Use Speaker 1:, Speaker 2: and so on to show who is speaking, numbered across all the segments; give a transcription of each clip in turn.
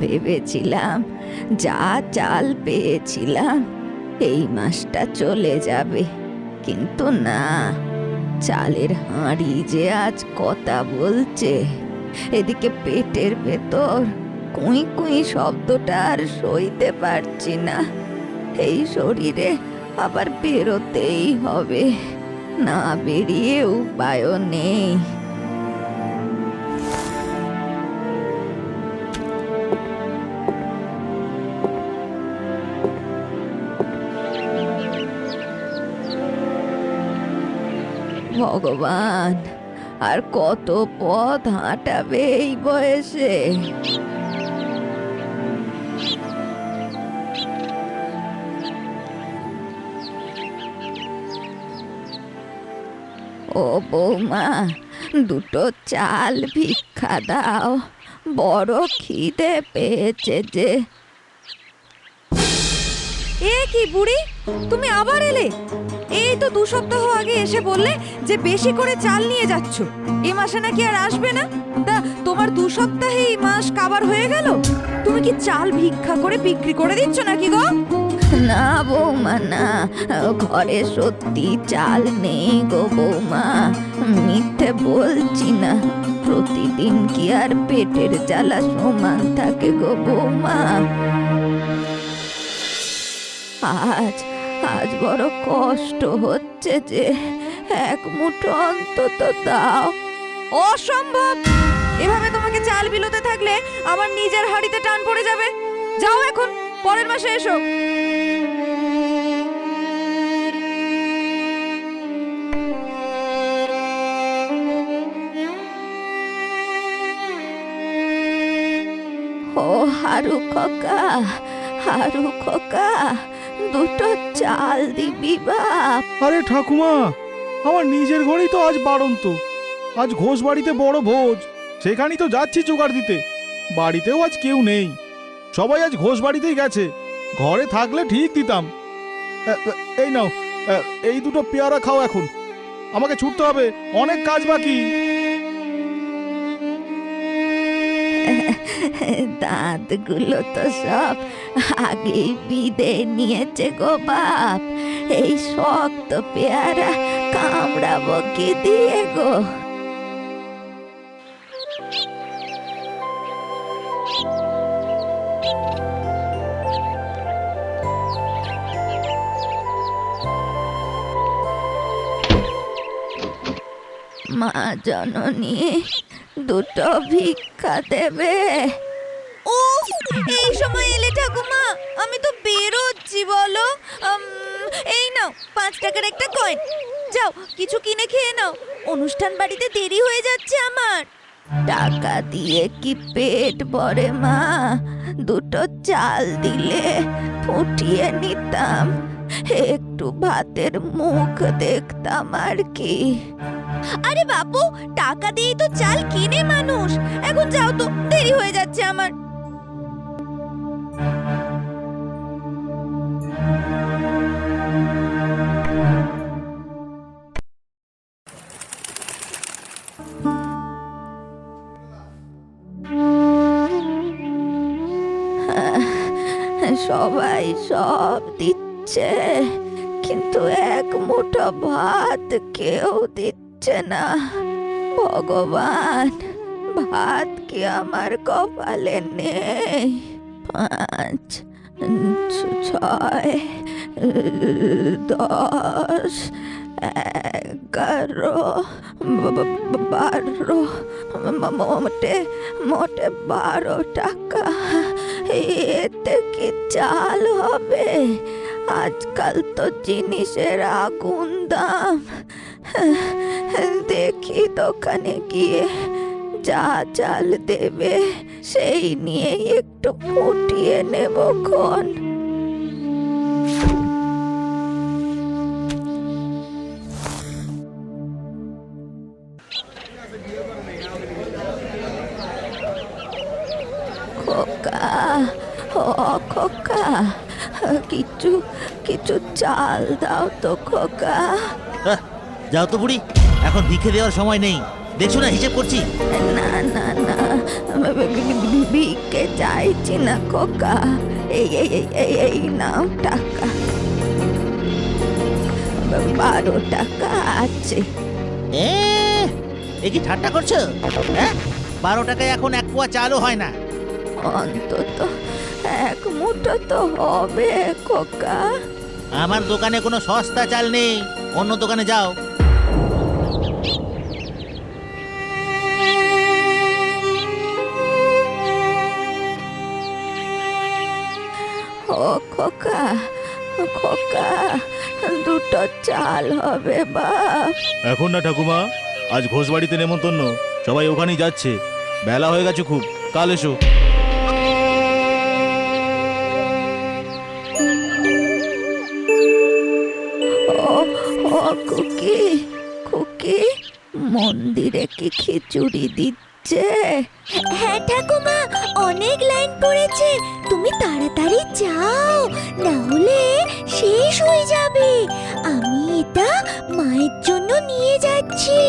Speaker 1: ভেবেছিলাম যা চাল পেয়েছিলাম এই মাসটা চলে যাবে, কিন্তু না, চালের হাঁড়ি যে আজ কথা বলছে। এদিকে পেটের ভেতর কুই কুই শব্দটা আর সইতে পারছি না। এই শরীরে আবার বেরোতেই হবে, না বেরিয়ে উপায়ও নেই। ভগবান, আর কত পথ হাঁটাবে এই বয়সে? ও বৌমা, দুটো চাল ভিক্ষা দাও, বড় খিদে পেয়েছে যে।
Speaker 2: এ কি বুড়ি, তুমি আবার এলে? এই তো 2 সপ্তাহ আগে এসে বললে যে বেশি করে চাল নিয়ে যাচ্ছ, এ মাসে নাকি আর আসবে না। তা তোমার 2 সপ্তাহেই মাস কাবার হয়ে গেল। তুমি কি চাল ভিক্ষা করে বিক্রি করে দিচ্ছ নাকি গো?
Speaker 1: না বৌমা না, ঘরে সত্যি চাল নেই গো বৌমা, মিথ্যে বলছি না। প্রতিদিন কি আর পেটের জ্বালা সমান থাকে গো বৌমা? আজ আজ বড় কষ্ট হচ্ছে যে, এক মুঠো অন্তত দাও।
Speaker 2: অসম্ভব! এভাবে তোমাকে চাল বিলোতে থাকলে আমার নিজের হাড়িতে টান পড়ে যাবে। যাও এখন, পরের মাসে এসো।
Speaker 1: ও হারু খোকা, হারু খোকা, দুটো চাল দিবি বাপ?
Speaker 3: আরে ঠাকুমা, আমার নিজের ঘরেই তো আজ বাড়ন্ত। আজ ঘোষ বাড়িতে বড় ভোজ, সেখানেই তো যাচ্ছি জোগাড় দিতে। বাড়িতেও আজ কেউ নেই, সবাই আজ ঘোষ বাড়িতেই গেছে। ঘরে থাকলে ঠিক দিতাম। এই নাও, এই দুটো পেয়ারা খাও এখন। আমাকে ছুটতে হবে, অনেক কাজ বাকি।
Speaker 1: দাঁতগুলো তো সব আগেই বিদে নিয়েছে গো বাপ। এই শক্ত পেয়ারা কামড়াবো কি দিয়ে গো? মা জননী, দুটো ভিক্ষা দেবে?
Speaker 2: ও, এই সময় এলে ঠাকুমা? আমি তো বেরোচ্ছি বলো। এই নাও 5 টাকার একটা কয়েন, যাও কিছু কিনে খেয়ে নাও, অনুষ্ঠান বাড়িতে দেরি হয়ে যাচ্ছে আমার।
Speaker 1: টাকা দিয়ে কি পেট ভরে মা? দুটো চাল দিলে ফুটিয়ে নিতাম, একটু ভাতের মুখ দেখতাম আর কি।
Speaker 2: আরে বাপু, টাকা দিয়েই তো চাল কিনে মানুষ। এখন যাও তো, দেরি হয়ে যাচ্ছে আমার।
Speaker 1: সবাই সব দিচ্ছে, কিন্তু এক মুঠো ভাত কেউ দিচ্ছে না। ভগবান, ভাত কি আমার কপালে নেই? 5, 6, 10, 11, 12, মোটে 12 টাকা। এতে কি চাল হবে? আজকাল তো জিনিসের আগুন দাম। দেখি দোকানে গিয়ে যা চাল দেবে সেই নিয়ে একটু ফুটিয়ে নেব খন। খোকা, ও খোকা, কিছু কিছু চাল দাও তো খোকা।
Speaker 4: যাও তো বুড়ি, এখন ভিক্ষে দেওয়ার সময় নেই। দেখছো না হিসেব করছি।
Speaker 1: না না না, ভিক্ষে চাইছি না খোকা। এই নাও টাকা, 12 টাকা আছে।
Speaker 4: এ কি ঠাট্টা করছো? হ্যাঁ, 12 টাকায় এখন 1 পোয়া চালও হয় না।
Speaker 1: অন্তত 1 মুঠো তো হবে খোকা।
Speaker 4: আমার দোকানে কোনো সস্তা চাল নেই, অন্য দোকানে যাও।
Speaker 1: ও খোকা, খোকা, 2টো চাল হবে বাপ।
Speaker 3: এখন না ঠাকুমা, আজ ঘোষ বাড়িতে নেমন্তন্ন, সবাই ওখানেই যাচ্ছে। বেলা হয়ে গেছে খুব, কাল এসো।
Speaker 1: ও খুকি, খুকি, মন্দিরে কি খিচুড়ি দিচ্ছে?
Speaker 5: হ্যাঁ ঠাকুমা, অনেক লাইন পড়েছে, তুমি তাড়াতাড়ি যাও, না হলে শেষ হয়ে যাবে। আমি এটা মায়ের জন্য নিয়ে যাচ্ছি।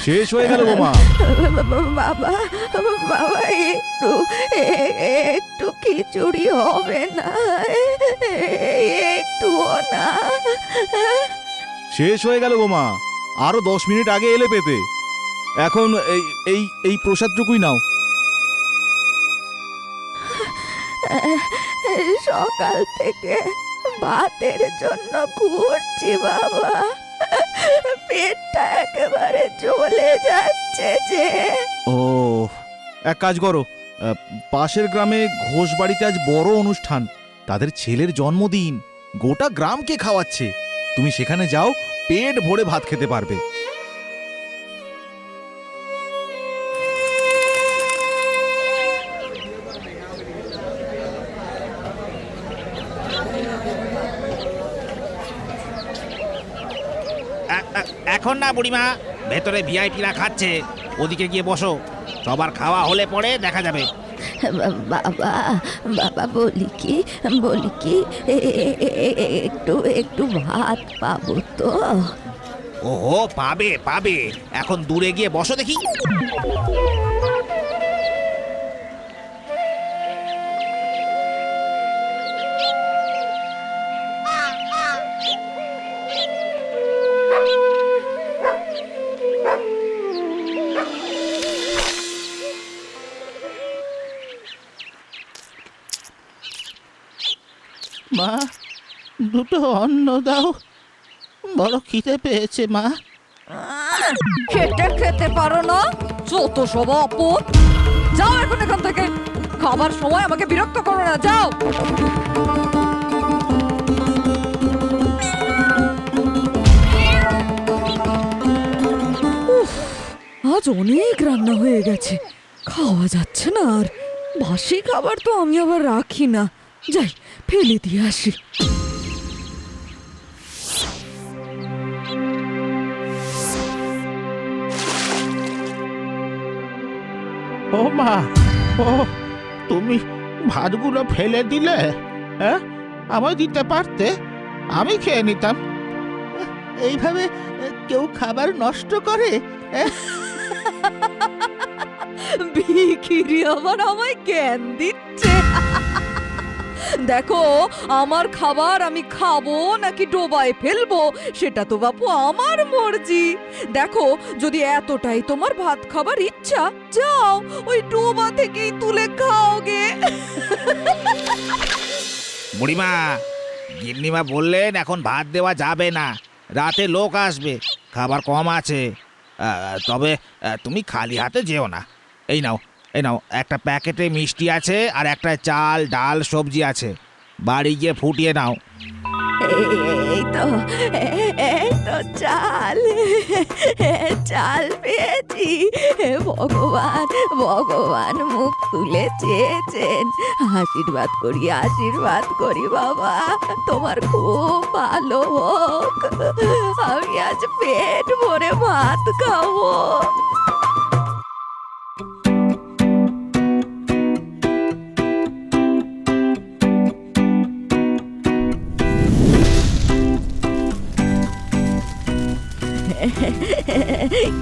Speaker 3: শেষ হয়ে গেল বোমা।
Speaker 1: বাবা, বাবা, একটু খিচুড়ি হবে না? একটুও না?
Speaker 3: শেষ হয়ে গেল বোমা, আরো 10 মিনিট আগে এলে পেতে। এখন এই এই এই প্রসাদটুকুই নাও।
Speaker 1: সকাল থেকে ভাতের জন্য ঘুরছি বাবা, পেটটা একেবারে জ্বলে যাচ্ছে যে।
Speaker 3: ও, এক কাজ করো, পাশের গ্রামে ঘোষ বাড়িতে আজ বড় অনুষ্ঠান, তাদের ছেলের জন্মদিন, গোটা গ্রামকে খাওয়াচ্ছে। তুমি সেখানে যাও, পেট ভরে ভাত খেতে পারবে।
Speaker 4: এখন না বুড়িমা, ভেতরে ভিআইপিরা খাচ্ছে, ওদিকে গিয়ে বসো। সবার খাওয়া হলে পরে দেখা যাবে।
Speaker 1: বাবা, বাবা, বলি কি একটু একটু ভাত পাবো তো?
Speaker 4: ওহো, পাবে পাবে, এখন দূরে গিয়ে বসো দেখি।
Speaker 6: মা, 2টো অন্ন দাও, বড় খিদে পেয়েছে মা।
Speaker 2: খেটে খেতে পারো না? যত সব অপদ। যাও এখন এখান থেকে, খাবার সময় আমাকে বিরক্ত করো না, যাও। উফ, আজ অনেক রান্না হয়ে গেছে, খাওয়া যাচ্ছে না আর। বাসি খাবার তো আমি আবার রাখি না, যাই ফেলে দিয়ে আসি।
Speaker 6: ও মা, ও তুমি ভাতগুলো ফেলে দিলে? হ্যাঁ, আমায় দিতে পারতে, আমি খেয়ে নিতাম। এইভাবে কেউ খাবার নষ্ট করে?
Speaker 2: ভিখিরি আবার আমায় জ্ঞান দিচ্ছে। দেখো, আমার খাবার আমি খাবো নাকি ডোবায় ফেলবো সেটা তো বাপু আমার মর্জি। দেখো, যদি এতটাই তোমার ভাত খাবার ইচ্ছা, যাও ওই ডোবা থেকেই তুলে খাও গে।
Speaker 4: বুড়িমা, গিন্নিমা বললেন এখন ভাত দেওয়া যাবে না, রাতে লোক আসবে, খাবার কম আছে। তবে তুমি খালি হাতে যেও না। এই নাও, এই নাও, একটা প্যাকেটে মিষ্টি আছে আর একটা চাল ডাল সবজি আছে, বাড়ি গিয়ে ফুটিয়ে নাও।
Speaker 1: এই তো চাল চাল পেয়েছি পেরেছি। হে ভগবান, ভগবান মুখ তুলে চেয়েছেন। আশীর্বাদ করি বাবা, তোমার খুব ভালো হোক। আমি আজ পেট ভরে ভাত খাবো।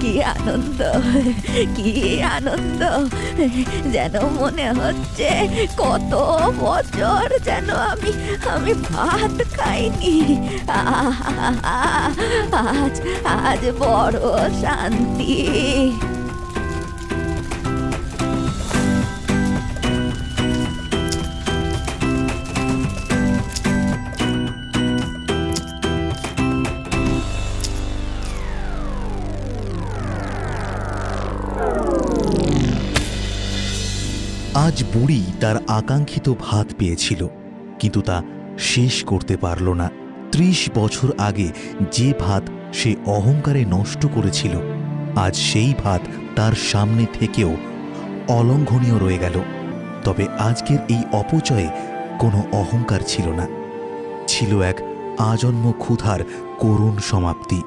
Speaker 1: কি আনন্দ, কি আনন্দ, যেন মনে হচ্ছে কত বছর যেন আমি ভাত খাইনি। আজ আজ বড় শান্তি।
Speaker 7: আজ বুড়ি তার আকাঙ্ক্ষিত ভাত পেয়েছিল, কিন্তু তা শেষ করতে পারল না। ৩০ বছর আগে যে ভাত সে অহংকারে নষ্ট করেছিল, আজ সেই ভাত তার সামনে থেকেও অলঙ্ঘনীয় রয়ে গেল। তবে আজকের এই অপচয়ে কোনো অহংকার ছিল না, ছিল এক আজন্ম ক্ষুধার করুণ সমাপ্তি।